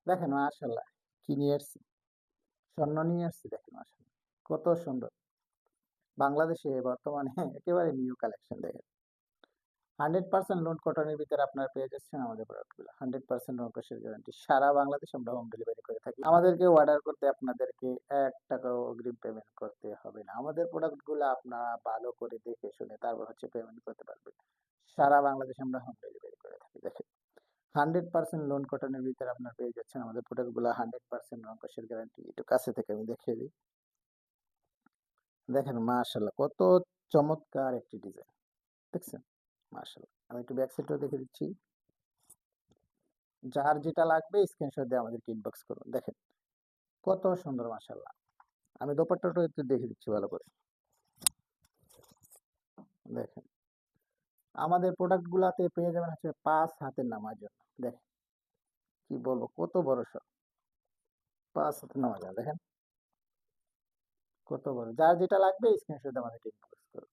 দেখেন মাশাআল্লাহ কি নিয়ে আসছি? স্বর্ণ নিয়ে আসছি দেখেন মাশাআল্লাহ। কত সুন্দর। বাংলাদেশে বর্তমানে একেবারে নিউ কালেকশন দেখেন। 100% লোন কটনের ভিতরে আপনারা পেয়ে যাচ্ছেন আমাদের প্রোডাক্টগুলো। 100% রংকশের গ্যারান্টি। সারা বাংলাদেশে আমরা হোম ডেলিভারি করে থাকি। আমাদেরকে অর্ডার করতে আপনাদেরকে ৳১ অগ্রিম পেমেন্ট করতে হবে না। আমাদের প্রোডাক্টগুলা আপনারা ভালো করে দেখে শুনে তারপর হচ্ছে পেমেন্ট করতে পারবেন। সারা বাংলাদেশে আমরা হোম ডেলিভারি করে থাকি দেখেন। 100% লোন কটনের ভিতরে আপনারা পেয়ে যাচ্ছেন আমাদের প্রোডাক্টগুলা 100% রংকশের গ্যারান্টি। একটু কাছে থেকে আমি দেখিয়ে দিই। দেখেন মাশাআল্লাহ কত চমৎকার একটি ডিজাইন। দেখছেন? মাশাআল্লাহ। আমি একটু ব্যাক সাইডটাও দেখিয়ে দিচ্ছি। যার যেটা লাগবে স্ক্রিনশট দিয়ে আমাদেরকে ইনবক্স করুন। দেখেন কত সুন্দর মাশাআল্লাহ। আমি দোপাট্টাটাও একটু দেখিয়ে দিচ্ছি ভালো করে। দেখেন আমাদের প্রোডাক্ট গুলাতে পেয়ে যাবেন হচ্ছে ৫ হাতের নামার জন্য। দেখেন কি বলবো কত বড় সব ৫ হাতের নামার জন্য দেখেন কত বড়। যার যেটা লাগবে স্ক্রিনশট দিয়ে আমাদেরকে ইনবক্স করুন।